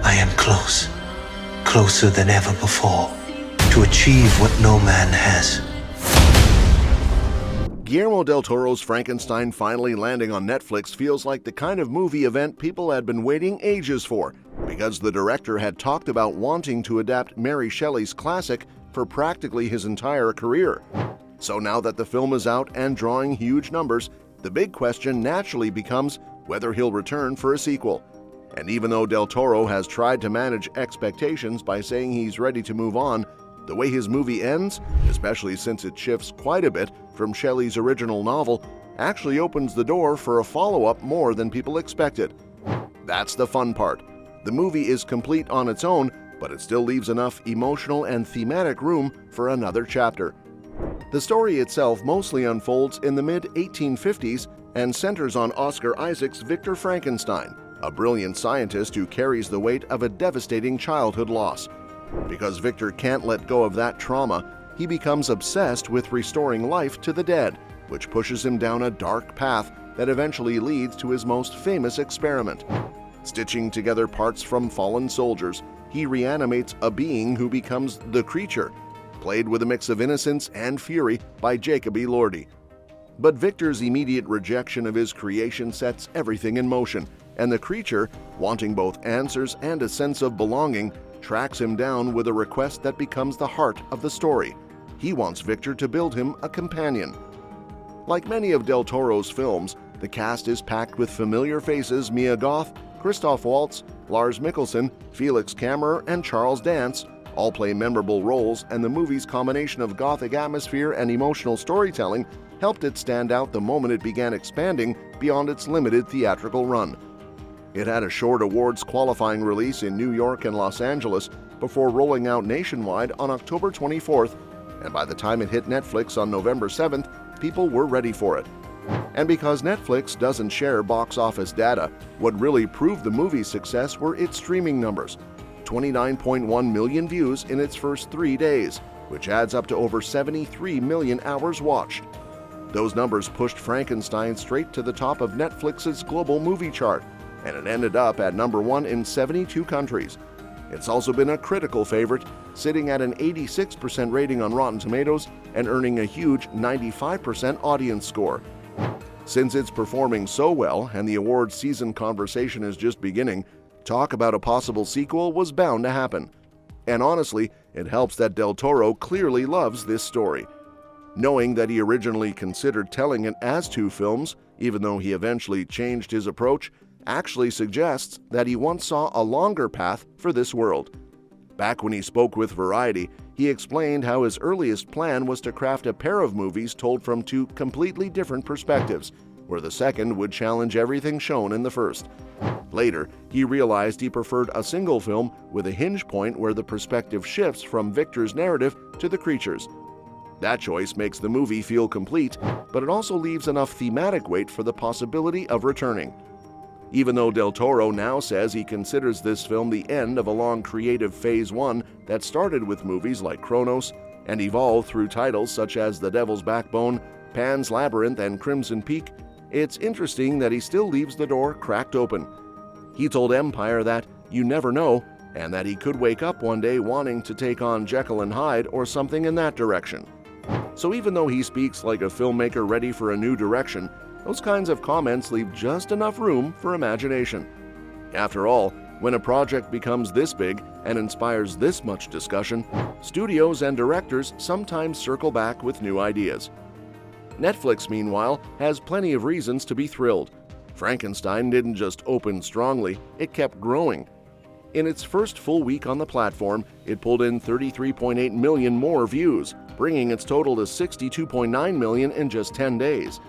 I am close, closer than ever before, to achieve what no man has. Guillermo del Toro's Frankenstein finally landing on Netflix feels like the kind of movie event people had been waiting ages for, because the director had talked about wanting to adapt Mary Shelley's classic for practically his entire career. So now that the film is out and drawing huge numbers, the big question naturally becomes whether he'll return for a sequel. And even though Del Toro has tried to manage expectations by saying he's ready to move on, the way his movie ends, especially since it shifts quite a bit from Shelley's original novel, actually opens the door for a follow-up more than people expected. That's the fun part. The movie is complete on its own, but it still leaves enough emotional and thematic room for another chapter. The story itself mostly unfolds in the mid-1850s and centers on Oscar Isaac's Victor Frankenstein, a brilliant scientist who carries the weight of a devastating childhood loss. Because Victor can't let go of that trauma, he becomes obsessed with restoring life to the dead, which pushes him down a dark path that eventually leads to his most famous experiment. Stitching together parts from fallen soldiers, he reanimates a being who becomes the Creature, played with a mix of innocence and fury by Jacob Elordi. But Victor's immediate rejection of his creation sets everything in motion, and the Creature, wanting both answers and a sense of belonging, tracks him down with a request that becomes the heart of the story. He wants Victor to build him a companion. Like many of Del Toro's films, the cast is packed with familiar faces. Mia Goth, Christoph Waltz, Lars Mikkelsen, Felix Kammerer, and Charles Dance all play memorable roles, and the movie's combination of gothic atmosphere and emotional storytelling helped it stand out the moment it began expanding beyond its limited theatrical run. It had a short awards qualifying release in New York and Los Angeles before rolling out nationwide on October 24th, and by the time it hit Netflix on November 7th, people were ready for it. And because Netflix doesn't share box office data, what really proved the movie's success were its streaming numbers. 29.1 million views in its first 3 days, which adds up to over 73 million hours watched. Those numbers pushed Frankenstein straight to the top of Netflix's global movie chart, and it ended up at number 1 in 72 countries. It's also been a critical favorite, sitting at an 86% rating on Rotten Tomatoes and earning a huge 95% audience score. Since it's performing so well and the awards season conversation is just beginning, talk about a possible sequel was bound to happen. And honestly, it helps that Del Toro clearly loves this story. Knowing that he originally considered telling it as 2 films, even though he eventually changed his approach, actually suggests that he once saw a longer path for this world. Back when he spoke with Variety, he explained how his earliest plan was to craft a pair of movies told from 2 completely different perspectives, where the second would challenge everything shown in the first. Later, he realized he preferred a single film with a hinge point where the perspective shifts from Victor's narrative to the Creature's. That choice makes the movie feel complete, but it also leaves enough thematic weight for the possibility of returning. Even though Del Toro now says he considers this film the end of a long creative phase 1 that started with movies like Kronos and evolved through titles such as The Devil's Backbone, Pan's Labyrinth, and Crimson Peak, it's interesting that he still leaves the door cracked open. He told Empire that you never know, and that he could wake up one day wanting to take on Jekyll and Hyde or something in that direction. So even though he speaks like a filmmaker ready for a new direction, those kinds of comments leave just enough room for imagination. After all, when a project becomes this big and inspires this much discussion, studios and directors sometimes circle back with new ideas. Netflix, meanwhile, has plenty of reasons to be thrilled. Frankenstein didn't just open strongly, it kept growing. In its first full week on the platform, it pulled in 33.8 million more views, bringing its total to 62.9 million in just 10 days.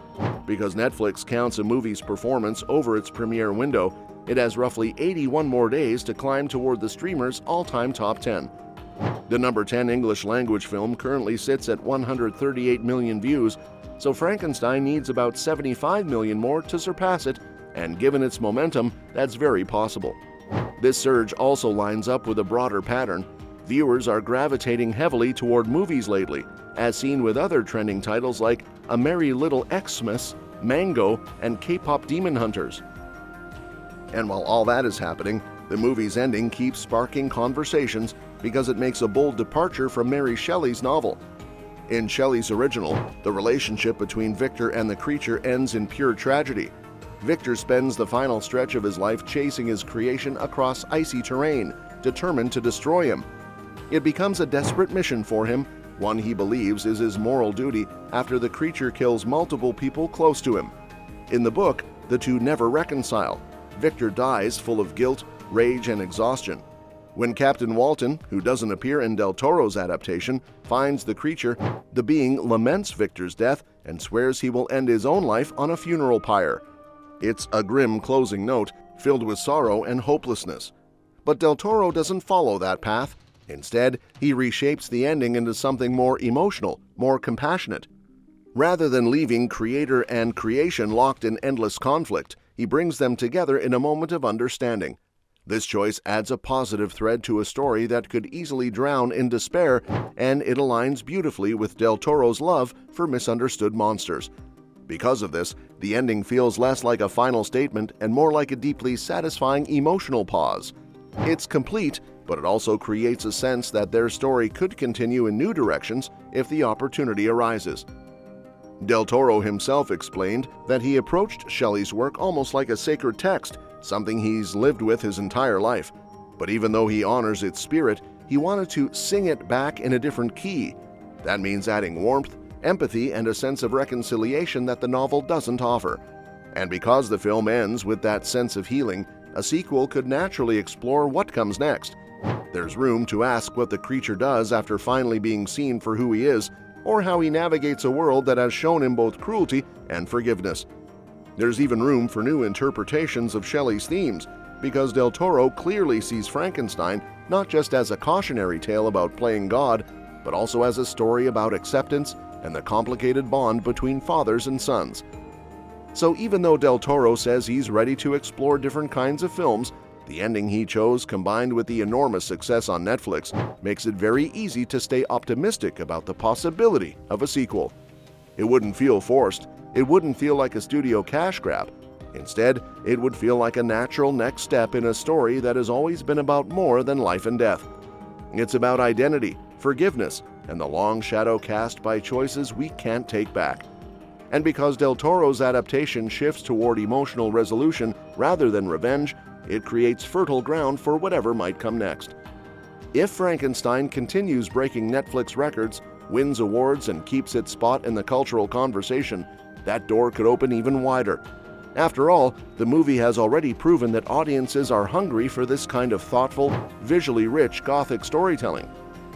Because Netflix counts a movie's performance over its premiere window, it has roughly 81 more days to climb toward the streamer's all-time top 10. The number 10 English-language film currently sits at 138 million views, so Frankenstein needs about 75 million more to surpass it, and given its momentum, that's very possible. This surge also lines up with a broader pattern. Viewers are gravitating heavily toward movies lately, as seen with other trending titles like A Merry Little Xmas, Mango, and K-pop Demon Hunters. And while all that is happening, The movie's ending keeps sparking conversations because it makes a bold departure from Mary Shelley's novel. In Shelley's original, the relationship between Victor and the creature ends in pure tragedy. Victor spends the final stretch of his life chasing his creation across icy terrain, determined to destroy him. It becomes a desperate mission for him, one he believes is his moral duty after the creature kills multiple people close to him. In the book, the two never reconcile. Victor dies full of guilt, rage, and exhaustion. When Captain Walton, who doesn't appear in Del Toro's adaptation, finds the creature, the being laments Victor's death and swears he will end his own life on a funeral pyre. It's a grim closing note, filled with sorrow and hopelessness. But Del Toro doesn't follow that path. Instead, he reshapes the ending into something more emotional, more compassionate. Rather than leaving creator and creation locked in endless conflict, he brings them together in a moment of understanding. This choice adds a positive thread to a story that could easily drown in despair, and it aligns beautifully with Del Toro's love for misunderstood monsters. Because of this, the ending feels less like a final statement and more like a deeply satisfying emotional pause. It's complete, but it also creates a sense that their story could continue in new directions if the opportunity arises. Del Toro himself explained that he approached Shelley's work almost like a sacred text, something he's lived with his entire life. But even though he honors its spirit, he wanted to sing it back in a different key. That means adding warmth, empathy, and a sense of reconciliation that the novel doesn't offer. And because the film ends with that sense of healing, a sequel could naturally explore what comes next. There's room to ask what the creature does after finally being seen for who he is, or how he navigates a world that has shown him both cruelty and forgiveness. There's even room for new interpretations of Shelley's themes, because Del Toro clearly sees Frankenstein not just as a cautionary tale about playing God, but also as a story about acceptance and the complicated bond between fathers and sons. So even though Del Toro says he's ready to explore different kinds of films, the ending he chose, combined with the enormous success on Netflix, makes it very easy to stay optimistic about the possibility of a sequel. It wouldn't feel forced. It wouldn't feel like a studio cash grab. Instead, it would feel like a natural next step in a story that has always been about more than life and death. It's about identity, forgiveness, and the long shadow cast by choices we can't take back. And because Del Toro's adaptation shifts toward emotional resolution rather than revenge, it creates fertile ground for whatever might come next. If Frankenstein continues breaking Netflix records, wins awards, and keeps its spot in the cultural conversation, that door could open even wider. After all, the movie has already proven that audiences are hungry for this kind of thoughtful, visually rich Gothic storytelling.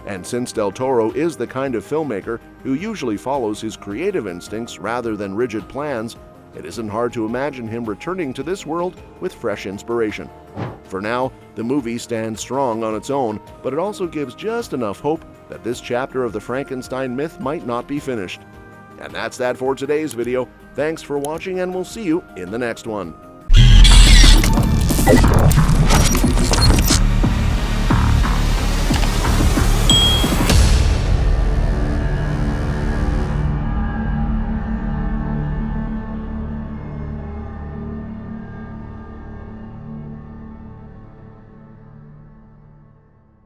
And since Del Toro is the kind of filmmaker who usually follows his creative instincts rather than rigid plans, it isn't hard to imagine him returning to this world with fresh inspiration. For now, the movie stands strong on its own, but it also gives just enough hope that this chapter of the Frankenstein myth might not be finished. And that's that for today's video. Thanks for watching, and we'll see you in the next one.